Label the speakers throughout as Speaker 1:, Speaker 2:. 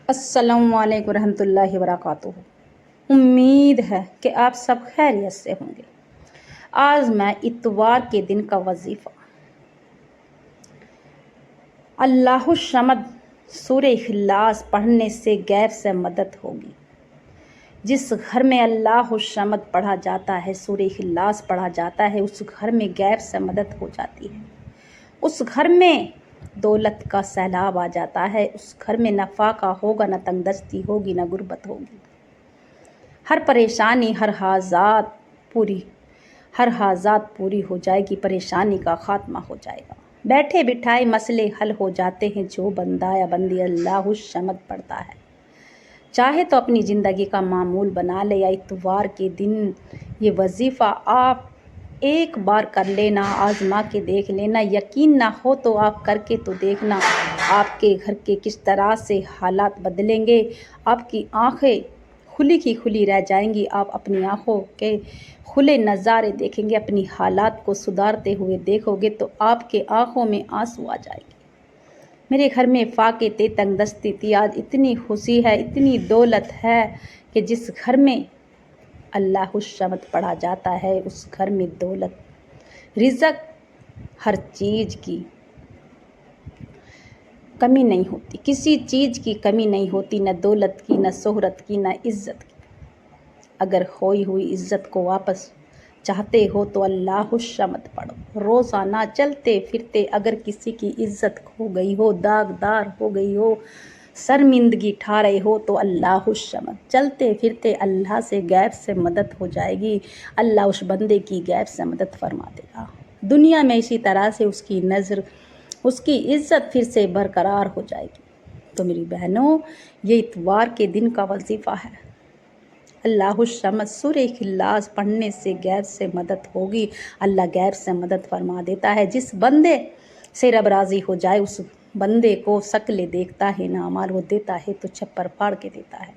Speaker 1: السلام علیکم ورحمۃ اللہ وبرکاتہ۔ امید ہے کہ آپ سب خیریت سے ہوں گے۔ آج میں اتوار کے دن کا وظیفہ اللہ الصمد سورہ اخلاص پڑھنے سے غیب سے مدد ہوگی۔ جس گھر میں اللہ الصمد پڑھا جاتا ہے، سورہ اخلاص پڑھا جاتا ہے، اس گھر میں غیب سے مدد ہو جاتی ہے۔ اس گھر میں دولت کا سیلاب آ جاتا ہے۔ اس گھر میں نہ فاقہ ہوگا، نہ تنگ دستی ہوگی، نہ غربت ہوگی۔ ہر پریشانی، ہر حاجات پوری ہو جائے گی، پریشانی کا خاتمہ ہو جائے گا۔ بیٹھے بٹھائے مسئلے حل ہو جاتے ہیں جو بندہ یا بندی اللہ الصمد پڑھتا ہے۔ چاہے تو اپنی زندگی کا معمول بنا لے، یا اتوار کے دن یہ وظیفہ آپ ایک بار کر لینا، آزما کے دیکھ لینا۔ یقین نہ ہو تو آپ کر کے تو دیکھنا، آپ کے گھر کے کس طرح سے حالات بدلیں گے۔ آپ کی آنکھیں کھلی کی کھلی رہ جائیں گی۔ آپ اپنی آنکھوں کے کھلے نظارے دیکھیں گے، اپنی حالات کو سدھارتے ہوئے دیکھو گے تو آپ کے آنکھوں میں آنسو آ جائے گی۔ میرے گھر میں فاقے تھے، تنگ دستی تھی، آج اتنی خوشی ہے، اتنی دولت ہے کہ جس گھر میں اللہ الصمد پڑھا جاتا ہے اس گھر میں دولت، رزق، ہر چیز کی کمی نہیں ہوتی، کسی چیز کی کمی نہیں ہوتی، نہ دولت کی، نہ شہرت کی، نہ عزت کی۔ اگر کھوئی ہوئی عزت کو واپس چاہتے ہو تو اللہ الصمد پڑھو۔ روزانہ چلتے پھرتے اگر کسی کی عزت کھو گئی ہو، داغدار ہو گئی ہو، شرمندگی ٹھا رہے ہو تو اللہ الصمد، چلتے پھرتے اللہ سے غیب سے مدد ہو جائے گی۔ اللہ اس بندے کی غیب سے مدد فرما دے گا۔ دنیا میں اسی طرح سے اس کی نظر، اس کی عزت پھر سے برقرار ہو جائے گی۔ تو میری بہنوں، یہ اتوار کے دن کا وظیفہ ہے۔ اللہ الصمد سورہ اخلاص پڑھنے سے غیب سے مدد ہوگی۔ اللہ غیب سے مدد فرما دیتا ہے۔ جس بندے سے رب راضی ہو جائے اس بندے کو شکلیں دیکھتا ہے نہ اعمال، وہ دیتا ہے تو چھپر پھاڑ کے دیتا ہے۔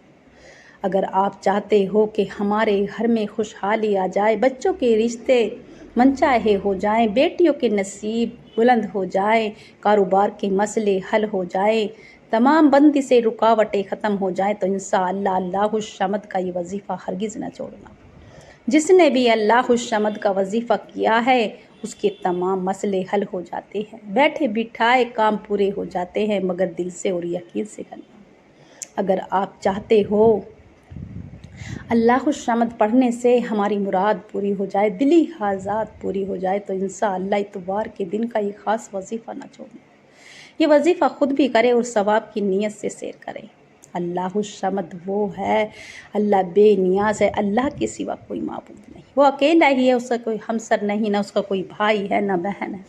Speaker 1: اگر آپ چاہتے ہو کہ ہمارے گھر میں خوشحالی آ جائے، بچوں کے رشتے منچاہے ہو جائیں، بیٹیوں کے نصیب بلند ہو جائیں، کاروبار کے مسئلے حل ہو جائیں، تمام بندی سے رکاوٹیں ختم ہو جائیں، تو انشاءاللہ اللہ الصمد کا یہ وظیفہ ہرگز نہ چھوڑنا۔ جس نے بھی اللہ الصمد کا وظیفہ کیا ہے اس کے تمام مسئلے حل ہو جاتے ہیں، بیٹھے بٹھائے کام پورے ہو جاتے ہیں، مگر دل سے اور یقین سے کرنا۔ اگر آپ چاہتے ہو اللہ الصمد پڑھنے سے ہماری مراد پوری ہو جائے، دلی حاجات پوری ہو جائے، تو انشاءاللہ اتوار کے دن کا یہ خاص وظیفہ نہ چھوڑنا۔ یہ وظیفہ خود بھی کرے اور ثواب کی نیت سے سیر کرے۔ اللہ الصمد وہ ہے، اللہ بے نیاز ہے، اللہ کے سوا کوئی معبود نہیں، وہ اکیلا ہی ہے، اس کا کوئی ہمسر نہیں، نہ اس کا کوئی بھائی ہے، نہ بہن ہے۔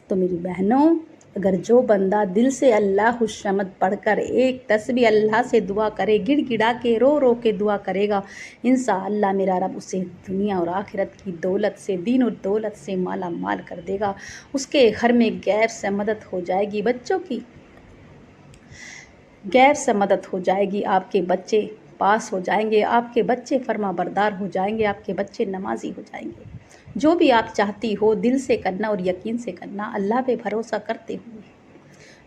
Speaker 1: تو میری بہنوں، اگر جو بندہ دل سے اللہ الصمد پڑھ کر ایک تسبیح اللہ سے دعا کرے، گڑ گڑا کے رو رو کے دعا کرے گا، انشاءاللہ میرا رب اسے دنیا اور آخرت کی دولت سے، دین اور دولت سے مالا مال کر دے گا۔ اس کے گھر میں غیب سے مدد ہو جائے گی، بچوں کی غیب سے مدد ہو جائے گی، آپ کے بچے پاس ہو جائیں گے، آپ کے بچے فرما بردار ہو جائیں گے، آپ کے بچے نمازی ہو جائیں گے۔ جو بھی آپ چاہتی ہو دل سے کرنا اور یقین سے کرنا، اللہ پہ بھروسہ کرتے ہوئے۔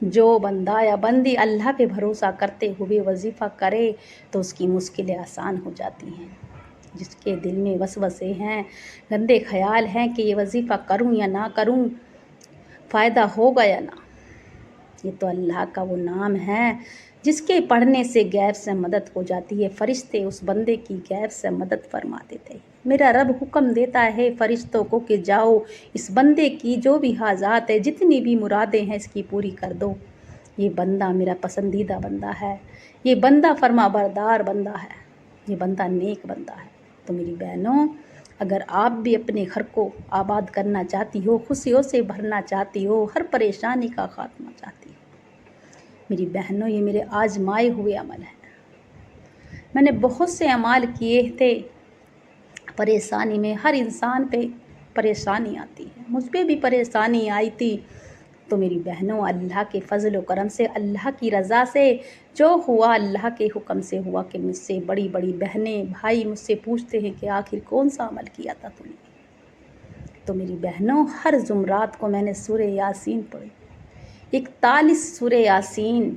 Speaker 1: جو بندہ یا بندی اللہ پہ بھروسہ کرتے ہوئے وظیفہ کرے تو اس کی مشکلیں آسان ہو جاتی ہیں۔ جس کے دل میں وسوسے ہیں، گندے خیال ہیں کہ یہ وظیفہ کروں یا نہ کروں، فائدہ ہوگا یا نہ، یہ تو اللہ کا وہ نام ہے جس کے پڑھنے سے غیب سے مدد ہو جاتی ہے۔ فرشتے اس بندے کی غیب سے مدد فرما دیتے ہیں۔ میرا رب حکم دیتا ہے فرشتوں کو کہ جاؤ اس بندے کی جو بھی حاجات ہے، جتنی بھی مرادیں ہیں، اس کی پوری کر دو۔ یہ بندہ میرا پسندیدہ بندہ ہے، یہ بندہ فرما بردار بندہ ہے، یہ بندہ نیک بندہ ہے۔ تو میری بہنوں، اگر آپ بھی اپنے گھر کو آباد کرنا چاہتی ہو، خوشیوں سے بھرنا چاہتی ہو، ہر پریشانی کا خاتمہ چاہتی ہو، میری بہنوں، یہ میرے آزمائے ہوئے عمل ہیں۔ میں نے بہت سے اعمال کیے تھے، پریشانی میں ہر انسان پہ پریشانی آتی ہے، مجھ پہ بھی پریشانی آئی تھی۔ تو میری بہنوں، اللہ کے فضل و کرم سے، اللہ کی رضا سے جو ہوا اللہ کے حکم سے ہوا کہ مجھ سے بڑی بڑی بہنیں بھائی مجھ سے پوچھتے ہیں کہ آخر کون سا عمل کیا تھا تم نے۔ تو میری بہنوں، ہر جمعرات کو میں نے سورہ یاسین پڑھی، 41 سورہ یاسین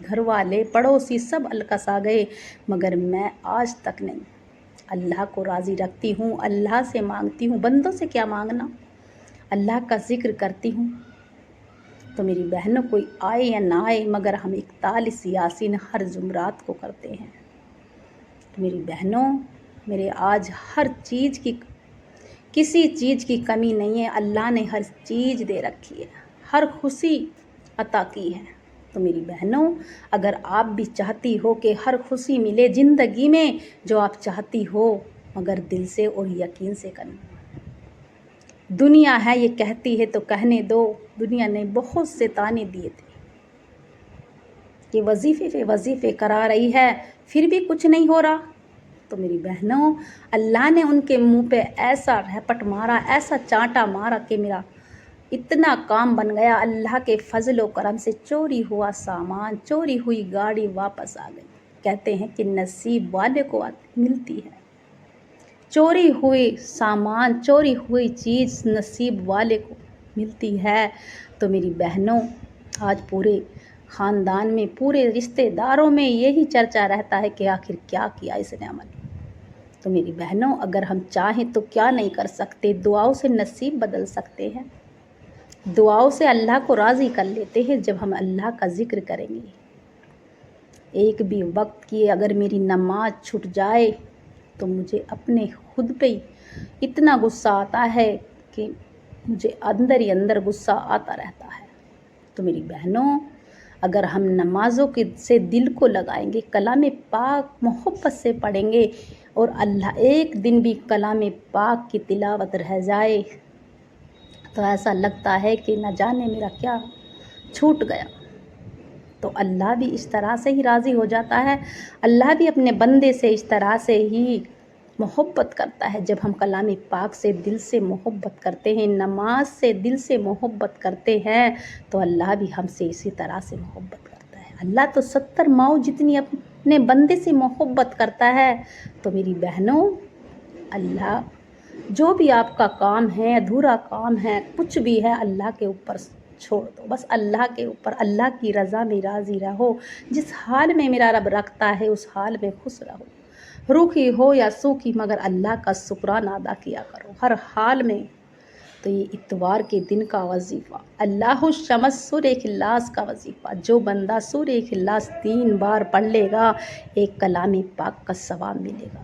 Speaker 1: گھر والے پڑوسی سب الکس آ گئے، مگر میں آج تک نہیں اللہ کو راضی رکھتی ہوں، اللہ سے مانگتی ہوں، بندوں سے کیا مانگنا، اللہ کا ذکر کرتی ہوں۔ تو میری بہنوں کوئی آئے یا نہ آئے مگر ہم 41 یاسین ہر جمعرات کو کرتے ہیں۔ تو میری بہنوں، میرے آج ہر چیز کی کسی چیز کی کمی نہیں ہے، اللہ نے ہر چیز دے رکھی ہے، ہر خوشی عطا کی ہے۔ تو میری بہنوں، اگر آپ بھی چاہتی ہو کہ ہر خوشی ملے زندگی میں جو آپ چاہتی ہو، مگر دل سے اور یقین سے کرنا۔ دنیا ہے یہ کہتی ہے تو کہنے دو، دنیا نے بہت سے طعنے دیے تھے کہ وظیفے پہ وظیفے کرا رہی ہے پھر بھی کچھ نہیں ہو رہا۔ تو میری بہنوں، اللہ نے ان کے منہ پہ ایسا رپٹ مارا، ایسا چانٹا مارا کہ میرا اتنا کام بن گیا۔ اللہ کے فضل و کرم سے چوری ہوا سامان، چوری ہوئی گاڑی واپس آ گئی۔ کہتے ہیں کہ نصیب والے کو ملتی ہے، چوری ہوئی سامان، چوری ہوئی چیز نصیب والے کو ملتی ہے۔ تو میری بہنوں، آج پورے خاندان میں، پورے رشتہ داروں میں یہی چرچا رہتا ہے کہ آخر کیا کیا اس نے عمل۔ تو میری بہنوں، اگر ہم چاہیں تو کیا نہیں کر سکتے، دعاؤں سے نصیب بدل سکتے ہیں، دعاؤں سے اللہ کو راضی کر لیتے ہیں جب ہم اللہ کا ذکر کریں گے۔ ایک بھی وقت کی اگر میری نماز چھٹ جائے تو مجھے اپنے خود پہ ہی اتنا غصہ آتا ہے کہ مجھے اندر ہی اندر غصہ آتا رہتا ہے۔ تو میری بہنوں، اگر ہم نمازوں سے دل کو لگائیں گے، کلام پاک محبت سے پڑھیں گے، اور اللہ ایک دن بھی کلام پاک کی تلاوت رہ جائے تو ایسا لگتا ہے کہ نہ جانے میرا کیا چھوٹ گیا۔ تو اللہ بھی اس طرح سے ہی راضی ہو جاتا ہے، اللہ بھی اپنے بندے سے اس طرح سے ہی محبت کرتا ہے۔ جب ہم کلام پاک سے دل سے محبت کرتے ہیں، نماز سے دل سے محبت کرتے ہیں، تو اللہ بھی ہم سے اسی طرح سے محبت کرتا ہے۔ اللہ تو 70 ماؤں جتنی اپنے بندے سے محبت کرتا ہے۔ تو میری بہنوں، اللہ جو بھی آپ کا کام ہے، ادھورا کام ہے، کچھ بھی ہے، اللہ کے اوپر چھوڑ دو، بس اللہ کے اوپر، اللہ کی رضا میں راضی رہو۔ جس حال میں میرا رب رکھتا ہے اس حال میں خوش رہو، روکھی ہو یا سوکھی، مگر اللہ کا شکرانہ ادا کیا کرو ہر حال میں۔ تو یہ اتوار کے دن کا وظیفہ، اللہ الشمس سورہ اخلاص کا وظیفہ، جو بندہ سورہ اخلاص 3 بار پڑھ لے گا، ایک کلام پاک کا ثواب ملے گا،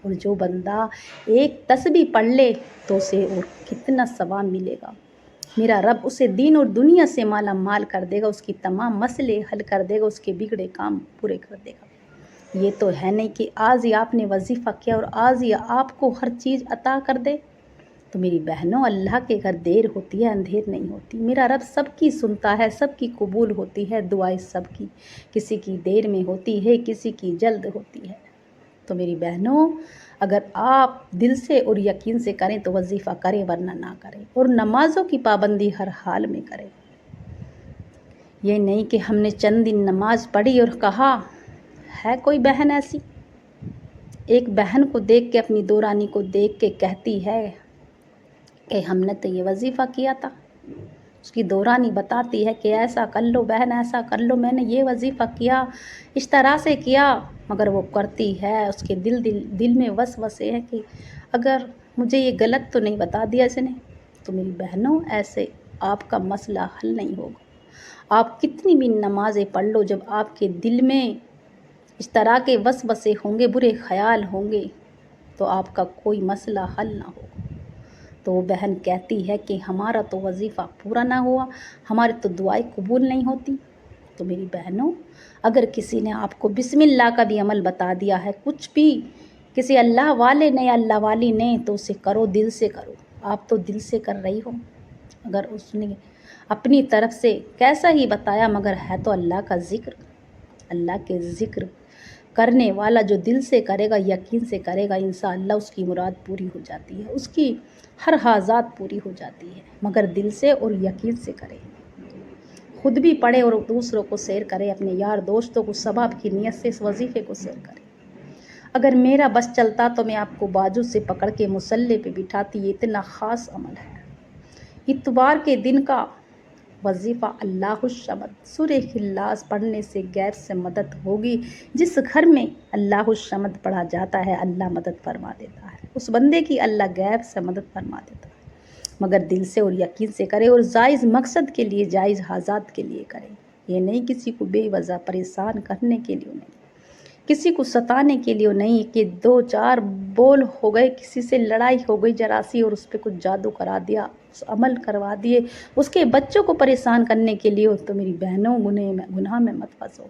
Speaker 1: اور جو بندہ ایک تسبیح پڑھ لے تو اسے اور کتنا ثواب ملے گا۔ میرا رب اسے دین اور دنیا سے مالا مال کر دے گا، اس کی تمام مسئلے حل کر دے گا، اس کے بگڑے کام پورے کر دے گا۔ یہ تو ہے نہیں کہ آج ہی آپ نے وظیفہ کیا اور آج ہی آپ کو ہر چیز عطا کر دے۔ تو میری بہنوں، اللہ کے گھر دیر ہوتی ہے، اندھیر نہیں ہوتی۔ میرا رب سب کی سنتا ہے، سب کی قبول ہوتی ہے دعائیں، سب کی، کسی کی دیر میں ہوتی ہے، کسی کی جلد ہوتی ہے۔ تو میری بہنوں، اگر آپ دل سے اور یقین سے کریں تو وظیفہ کریں، ورنہ نہ کریں، اور نمازوں کی پابندی ہر حال میں کریں۔ یہ نہیں کہ ہم نے چند دن نماز پڑھی اور کہا ہے کوئی بہن ایسی، ایک بہن کو دیکھ کے، اپنی دورانی کو دیکھ کے کہتی ہے کہ ہم نے تو یہ وظیفہ کیا تھا، اس کی دورانی بتاتی ہے کہ ایسا کر لو بہن، ایسا کر لو، میں نے یہ وظیفہ کیا، اس طرح سے کیا، مگر وہ کرتی ہے، اس کے دل میں وسوسے ہیں کہ اگر مجھے یہ غلط تو نہیں بتا دیا اس نے۔ تو میری بہنوں، ایسے آپ کا مسئلہ حل نہیں ہوگا۔ آپ کتنی بھی نمازیں پڑھ لو، جب آپ کے دل میں اس طرح کے وسوسے ہوں گے، برے خیال ہوں گے، تو آپ کا کوئی مسئلہ حل نہ ہوگا۔ تو وہ بہن کہتی ہے کہ ہمارا تو وظیفہ پورا نہ ہوا، ہماری تو دعائیں قبول نہیں ہوتی۔ تو میری بہنوں، اگر کسی نے آپ کو بسم اللہ کا بھی عمل بتا دیا ہے، کچھ بھی کسی اللہ والے نے یا اللہ والی نے، تو اسے کرو، دل سے کرو۔ آپ تو دل سے کر رہی ہو، اگر اس نے اپنی طرف سے کیسا ہی بتایا، مگر ہے تو اللہ کا ذکر۔ اللہ کے ذکر کرنے والا جو دل سے کرے گا، یقین سے کرے گا، انشاءاللہ اس کی مراد پوری ہو جاتی ہے، اس کی ہر حاجات پوری ہو جاتی ہے، مگر دل سے اور یقین سے کرے، خود بھی پڑھے اور دوسروں کو شیئر کرے، اپنے یار دوستوں کو ثواب کی نیت سے اس وظیفے کو شیئر کرے۔ اگر میرا بس چلتا تو میں آپ کو بازو سے پکڑ کے مصلی پہ بٹھاتی، یہ اتنا خاص عمل ہے۔ اتوار کے دن کا وظیفہ اللہ الصمد سورہ اخلاص پڑھنے سے غیب سے مدد ہوگی۔ جس گھر میں اللہ الصمد پڑھا جاتا ہے اللہ مدد فرما دیتا ہے، اس بندے کی اللہ غیب سے مدد فرما دیتا ہے، مگر دل سے اور یقین سے کرے اور جائز مقصد کے لیے، جائز حاجات کے لیے کرے۔ یہ نہیں کسی کو بے وجہ پریشان کرنے کے لیے نہیں، کسی کو ستانے کے لیے نہیں کہ دو چار بول ہو گئے، کسی سے لڑائی ہو گئی ذرا سی اور اس پہ کچھ جادو کرا دیا، اس عمل کروا دیے، اس کے بچوں کو پریشان کرنے کے لیے ہو تو میری بہنوں گناہ میں مت پھنسو۔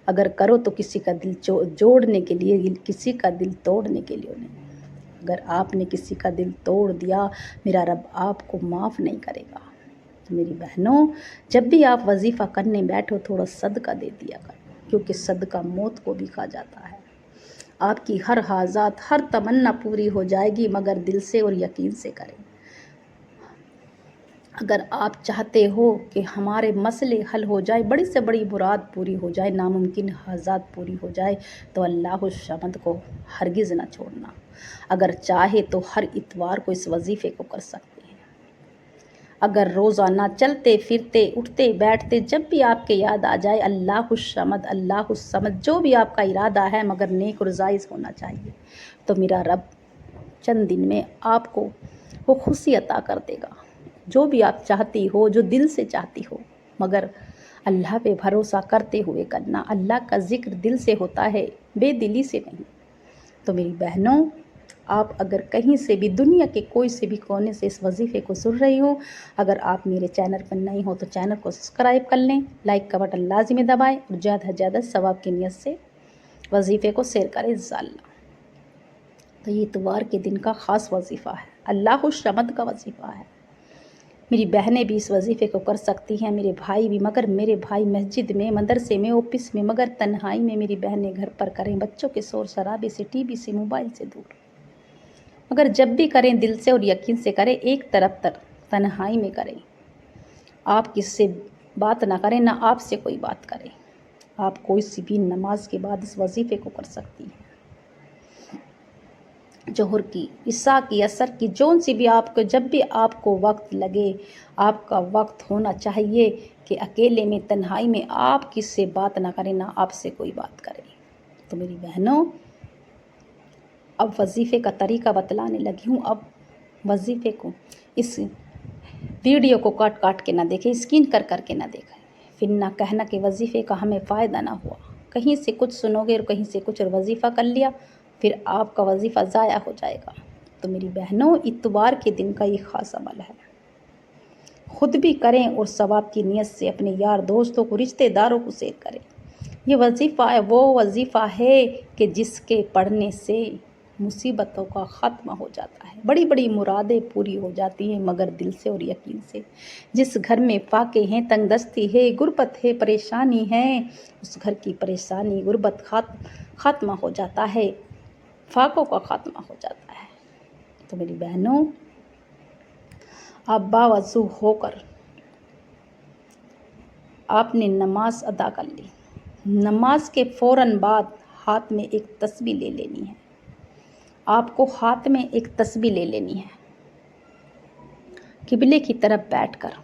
Speaker 1: اگر کرو تو کسی کا دل جوڑنے کے لیے، کسی کا دل توڑنے کے لیے نہیں۔ اگر آپ نے کسی کا دل توڑ دیا میرا رب آپ کو معاف نہیں کرے گا۔ تو میری بہنوں جب بھی آپ وظیفہ کرنے بیٹھو تھوڑا صدقہ دے دیا کرو، کیونکہ صدقہ موت کو بھی کھا جاتا ہے۔ آپ کی ہر حاجات، ہر تمنا پوری ہو جائے گی، مگر دل سے اور یقین سے کریں۔ اگر آپ چاہتے ہو کہ ہمارے مسئلے حل ہو جائے، بڑی سے بڑی مراد پوری ہو جائے، ناممکن حاجات پوری ہو جائے، تو اللہ الصمد کو ہرگز نہ چھوڑنا۔ اگر چاہے تو ہر اتوار کو اس وظیفے کو کر سکتے ہیں۔ اگر روزانہ چلتے پھرتے اٹھتے بیٹھتے جب بھی آپ کے یاد آ جائے اللہ الصمد اللہ الصمد، جو بھی آپ کا ارادہ ہے مگر نیک اور جائز ہونا چاہیے، تو میرا رب چند دن میں آپ کو وہ خوشی عطا کر دے گا جو بھی آپ چاہتی ہو، جو دل سے چاہتی ہو، مگر اللہ پہ بھروسہ کرتے ہوئے کرنا۔ اللہ کا ذکر دل سے ہوتا ہے، بے دلی سے نہیں۔ تو میری بہنوں آپ اگر کہیں سے بھی، دنیا کے کوئی سے بھی کونے سے اس وظیفے کو سن رہی ہو، اگر آپ میرے چینل پر نہیں ہو تو چینل کو سبسکرائب کر لیں، لائک کا بٹن لازمی دبائیں اور زیادہ سے زیادہ ثواب کی نیت سے وظیفے کو شیئر کریں انشاءاللہ۔ تو یہ اتوار کے دن کا خاص وظیفہ ہے، اللہ الصمد کا وظیفہ ہے۔ میری بہنیں بھی اس وظیفے کو کر سکتی ہیں، میرے بھائی بھی، مگر میرے بھائی مسجد میں، مدرسے میں، آفس میں، مگر تنہائی میں میری بہنیں گھر پر کریں، بچوں کے شور شرابے سے، ٹی وی سے، موبائل سے دور، مگر جب بھی کریں دل سے اور یقین سے کریں، ایک طرف تنہائی میں کریں۔ آپ کس سے بات نہ کریں، نہ آپ سے کوئی بات کرے۔ آپ کوئی سی بھی نماز کے بعد اس وظیفے کو کر سکتی ہیں، ظہر کی، عشاء کی، عصر کی، جون سی بھی آپ کو، جب بھی آپ کو وقت لگے، آپ کا وقت ہونا چاہیے کہ اکیلے میں، تنہائی میں آپ کس سے بات نہ کریں، نہ آپ سے کوئی بات کرے۔ تو میری بہنوں اب وظیفے کا طریقہ بتلانے لگی ہوں۔ اب وظیفے کو، اس ویڈیو کو کاٹ کاٹ کے نہ دیکھیں، اسکین کر کر کے نہ دیکھیں، پھر نہ کہنا کہ وظیفے کا ہمیں فائدہ نہ ہوا، کہیں سے کچھ سنو گے اور کہیں سے کچھ، اور وظیفہ کر لیا پھر آپ کا وظیفہ ضائع ہو جائے گا۔ تو میری بہنوں اتوار کے دن کا یہ خاص عمل ہے، خود بھی کریں اور ثواب کی نیت سے اپنے یار دوستوں کو، رشتہ داروں کو شیئر کریں۔ یہ وظیفہ ہے، وہ وظیفہ ہے کہ جس کے پڑھنے سے مصیبتوں کا خاتمہ ہو جاتا ہے، بڑی بڑی مرادیں پوری ہو جاتی ہیں، مگر دل سے اور یقین سے۔ جس گھر میں فاقے ہیں، تنگ دستی ہے، غربت ہے، پریشانی ہے، اس گھر کی پریشانی، غربت خاتمہ ہو جاتا ہے، فاقوں کا خاتمہ ہو جاتا ہے۔ تو میری بہنوں آپ باوضو ہو کر آپ نے نماز ادا کر لی، نماز کے فوراً بعد ہاتھ میں ایک تسبیح لے لینی ہے، آپ کو ہاتھ میں ایک تسبیح لے لینی ہے، قبلے کی طرف بیٹھ کر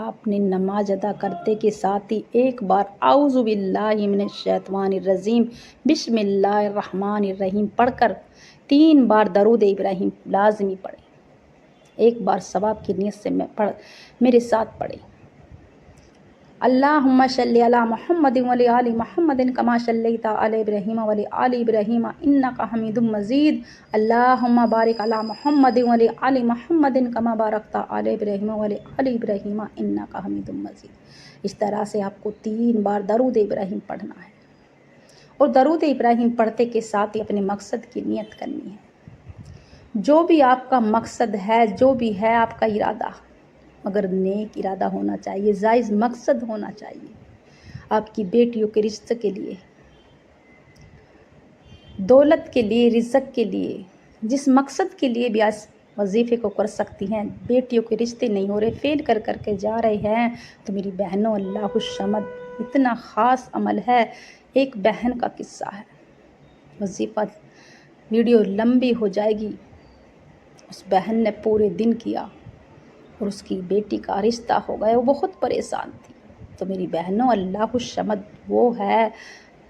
Speaker 1: آپ نے نماز ادا کرتے کے ساتھ ہی ایک بار اعوذ باللہ من الشیطان الرجیم بسم اللہ الرحمن الرحیم پڑھ کر 3 بار درود ابراہیم لازمی پڑھیں۔ ایک بار ثواب کی نیت سے میرے ساتھ پڑھیں، اللہم صلی علی محمد وعلی آل محمد کما صلیت علی ابراہیم وعلی آل ابراہیم انک حمید مجید، اللہم بارک علی محمد وعلی آل محمد کما بارکت علی ابراہیم وعلی آل ابراہیم انک حمید مجید۔ اس طرح سے آپ کو 3 بار درود ابراہیم پڑھنا ہے، اور درود ابراہیم پڑھتے کے ساتھ ہی اپنے مقصد کی نیت کرنی ہے۔ جو بھی آپ کا مقصد ہے، جو بھی ہے آپ کا ارادہ، مگر نیک ارادہ ہونا چاہیے، جائز مقصد ہونا چاہیے، آپ کی بیٹیوں کے رشتے کے لیے، دولت کے لیے، رزق کے لیے، جس مقصد کے لیے بھی آج وظیفے کو کر سکتی ہیں۔ بیٹیوں کے رشتے نہیں ہو رہے، فیل کر کر کے جا رہے ہیں، تو میری بہنوں اللہ الصمد اتنا خاص عمل ہے۔ ایک بہن کا قصہ ہے، وظیفہ ویڈیو لمبی ہو جائے گی، اس بہن نے پورے دن کیا، اور اس کی بیٹی کا رشتہ ہو گیا، وہ بہت پریشان تھی۔ تو میری بہنوں، اللہ الصمد وہ ہے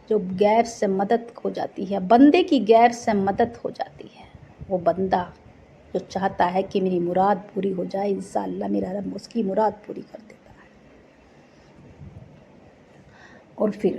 Speaker 1: جو غیب سے مدد ہو جاتی ہے، بندے کی غیب سے مدد ہو جاتی ہے۔ وہ بندہ جو چاہتا ہے کہ میری مراد پوری ہو جائے، انشاءاللہ میرا رب اس کی مراد پوری کر دیتا ہے۔ اور پھر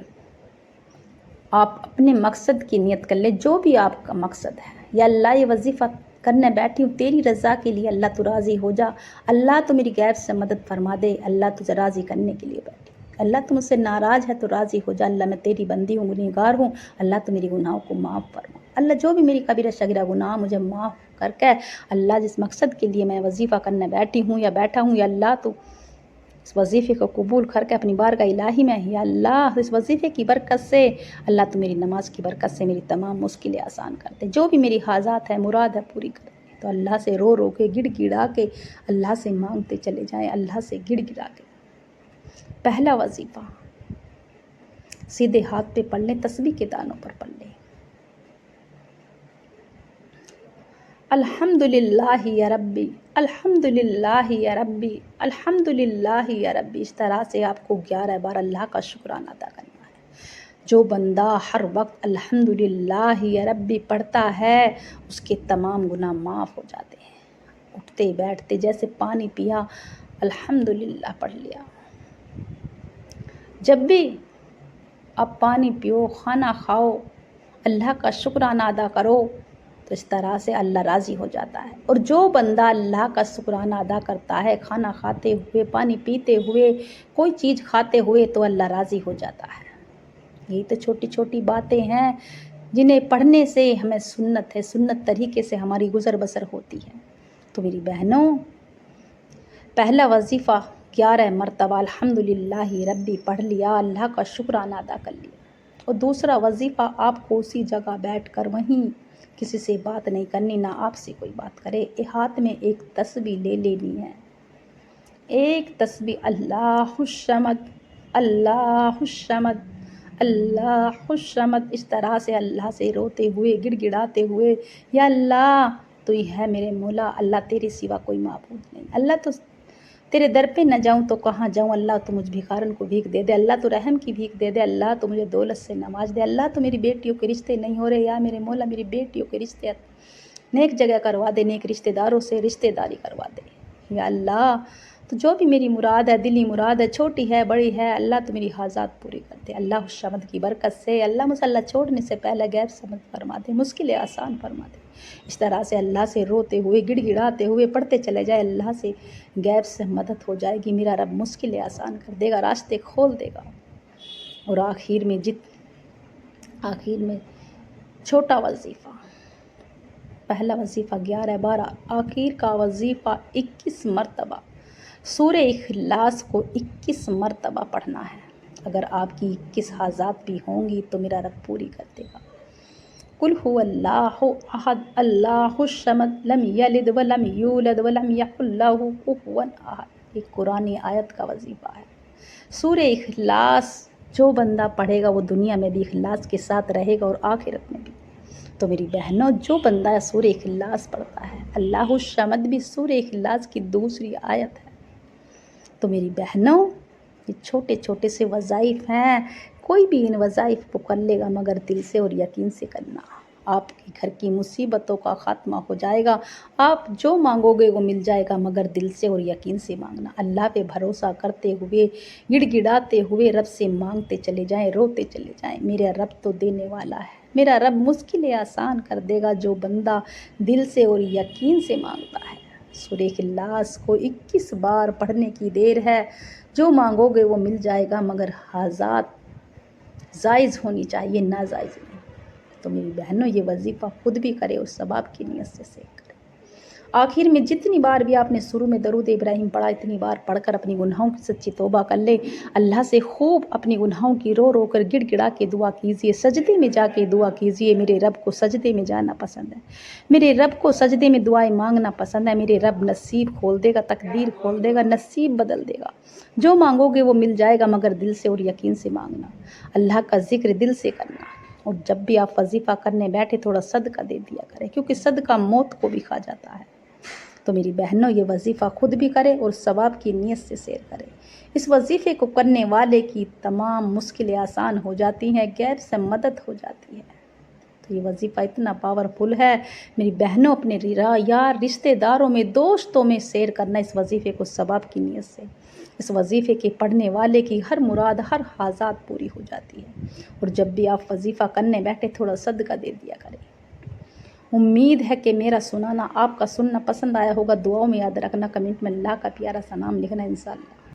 Speaker 1: آپ اپنے مقصد کی نیت کر لیں، جو بھی آپ کا مقصد ہے، یا اللہ یہ وظیفہ کرنے بیٹھی ہوں تیری رضا کے لیے، اللہ تو راضی ہو جا، اللہ تو میری غیب سے مدد فرما دے، اللہ تجھے راضی کرنے کے لیے بیٹھی، اللہ تو مجھ سے ناراض ہے تو راضی ہو جا، اللہ میں تیری بندی ہوں، گنہگار ہوں، اللہ تو میری گناہوں کو معاف فرما، اللہ جو بھی میری کبیرہ صغیرہ گناہ مجھے معاف کر کے، اللہ جس مقصد کے لیے میں وظیفہ کرنے بیٹھی ہوں یا بیٹھا ہوں، یا اللہ تو اس وظیفے کو قبول کر کے اپنی بارگاہ الہی میں، یا اللہ اس وظیفے کی برکت سے، اللہ تو میری نماز کی برکت سے میری تمام مشکلیں آسان کر دے، جو بھی میری حاجات ہے مراد ہے پوری کر دے۔ تو اللہ سے رو رو کے گڑ گڑا کے اللہ سے مانگتے چلے جائیں، اللہ سے گڑ گڑا کے۔ پہلا وظیفہ سیدھے ہاتھ پہ پڑھ لیں، تسبیح کے دانوں پر پڑھ لیں، الحمدللہ یا ربی، الحمدللہ یا ربی، الحمدللہ یا ربی۔ اس طرح سے آپ کو 11 بار اللہ کا شکرانہ ادا کرنا ہے۔ جو بندہ ہر وقت الحمدللہ یا ربی پڑھتا ہے، اس کے تمام گناہ معاف ہو جاتے ہیں۔ اٹھتے بیٹھتے جیسے پانی پیا، الحمدللہ پڑھ لیا۔ جب بھی آپ پانی پیو، کھانا کھاؤ، اللہ کا شکرانہ ادا کرو، تو اس طرح سے اللہ راضی ہو جاتا ہے۔ اور جو بندہ اللہ کا شکرانہ ادا کرتا ہے، کھانا کھاتے ہوئے، پانی پیتے ہوئے، کوئی چیز کھاتے ہوئے، تو اللہ راضی ہو جاتا ہے۔ یہی تو چھوٹی چھوٹی باتیں ہیں جنہیں پڑھنے سے ہمیں سنت ہے، سنت طریقے سے ہماری گزر بسر ہوتی ہے۔ تو میری بہنوں، پہلا وظیفہ 11 مرتبہ الحمدللہ ربی پڑھ لیا، اللہ کا شکرانہ ادا کر لیا۔ اور دوسرا وظیفہ آپ کو اسی جگہ بیٹھ کر وہیں کسی سے بات نہیں کرنی، نہ آپ سے کوئی بات کرے، ہاتھ میں ایک تسبیح لے لینی ہے، ایک تسبیح، اللہ الصمد، اللہ الصمد، اللہ الصمد۔ اس طرح سے اللہ سے روتے ہوئے، گڑ گڑاتے ہوئے، یا اللہ تو ہی ہے میرے مولا، اللہ تیرے سوا کوئی معبود نہیں، اللہ تو تیرے در پہ نہ جاؤں تو کہاں جاؤں، اللہ تو مجھ بھیکارن کو بھیک دے دے، اللہ تو رحم کی بھیک دے دے، اللہ تو مجھے دولت سے نواز دے، اللہ تو میری بیٹیوں کے رشتے نہیں ہو رہے، یا میرے مولا میری بیٹیوں کے رشتے نیک جگہ کروا دے، نیک رشتے داروں سے رشتے داری کروا دے، یا اللہ تو جو بھی میری مراد ہے، دلی مراد ہے، چھوٹی ہے بڑی ہے، اللہ تو میری حاجات پوری کر دے، اللہ الصمد کی برکت سے، اللہ مسلح چھوڑنے سے پہلے غیب سمجھ فرما دے، مشکلیں آسان فرما دے۔ اس طرح سے اللہ سے روتے ہوئے، گڑ گڑاتے ہوئے پڑھتے چلے جائے، اللہ سے غیب سے مدد ہو جائے گی، میرا رب مشکلیں آسان کر دے گا، راستے کھول دے گا۔ اور آخر میں چھوٹا وظیفہ، پہلا وظیفہ 11 بار، آخر کا وظیفہ 21 مرتبہ سورہ اخلاص کو 21 مرتبہ پڑھنا ہے۔ اگر آپ کی 21 حاجات بھی ہوں گی تو میرا رب پوری کر دے گا۔ قل هو اللہ احد اللہ الصمد لم یلد ولم یولد ولم یکن لہ کفوا احد۔ ایک قرآنی آیت کا وظیفہ ہے۔ سورہ اخلاص جو بندہ پڑھے گا وہ دنیا میں بھی اخلاص کے ساتھ رہے گا اور آخرت میں بھی۔ تو میری بہنوں، جو بندہ سورہ اخلاص پڑھتا ہے، اللہ الصمد بھی سورہ اخلاص کی دوسری آیت ہے۔ تو میری بہنوں، یہ چھوٹے چھوٹے سے وظائف ہیں، کوئی بھی ان وظائف کو کر لے گا مگر دل سے اور یقین سے کرنا، آپ کے گھر کی مصیبتوں کا خاتمہ ہو جائے گا، آپ جو مانگو گے وہ مل جائے گا، مگر دل سے اور یقین سے مانگنا، اللہ پہ بھروسہ کرتے ہوئے، گڑ گڑاتے ہوئے رب سے مانگتے چلے جائیں، روتے چلے جائیں، میرا رب تو دینے والا ہے، میرا رب مشکلیں آسان کر دے گا، جو بندہ دل سے اور یقین سے مانگتا ہے۔ سورہ اخلاص کو 21 بار پڑھنے کی دیر ہے، جو مانگو گے وہ مل جائے گا، مگر حاجات جائز ہونی چاہیے، ناجائز نہیں۔ تو میری بہنوں، یہ وظیفہ خود بھی کرے اور ثواب کی نیت سے کرے۔ آخر میں جتنی بار بھی آپ نے شروع میں درود ابراہیم پڑھا، اتنی بار پڑھ کر اپنی گناہوں کی سچی توبہ کر لے، اللہ سے خوب اپنی گناہوں کی رو رو کر گڑ گڑا کے دعا کیجئے، سجدے میں جا کے دعا کیجئے۔ میرے رب کو سجدے میں جانا پسند ہے، میرے رب کو سجدے میں دعائیں مانگنا پسند ہے، میرے رب نصیب کھول دے گا، تقدیر کھول دے گا، نصیب بدل دے گا، جو مانگو گے وہ مل جائے گا، مگر دل سے اور یقین سے مانگنا، اللہ کا ذکر دل سے کرنا۔ اور جب بھی آپ وظیفہ کرنے بیٹھے تھوڑا صدقہ دے دیا کریں، کیونکہ صدقہ موت کو بھی کھا جاتا ہے۔ تو میری بہنوں یہ وظیفہ خود بھی کرے اور ثواب کی نیت سے سیر کرے۔ اس وظیفے کو کرنے والے کی تمام مشکلیں آسان ہو جاتی ہیں، غیر سے مدد ہو جاتی ہے۔ تو یہ وظیفہ اتنا پاورفل ہے میری بہنوں، اپنے یار، رشتہ داروں میں، دوستوں میں شیئر کرنا اس وظیفے کو ثواب کی نیت سے۔ اس وظیفے کے پڑھنے والے کی ہر مراد، ہر حاجات پوری ہو جاتی ہے۔ اور جب بھی آپ وظیفہ کرنے بیٹھے تھوڑا صدقہ دے دیا کریں۔ امید ہے کہ میرا سنانا آپ کا سننا پسند آیا ہوگا۔ دعاؤں میں یاد رکھنا، کمنٹ میں اللہ کا پیارا سا نام لکھنا انشاءاللہ۔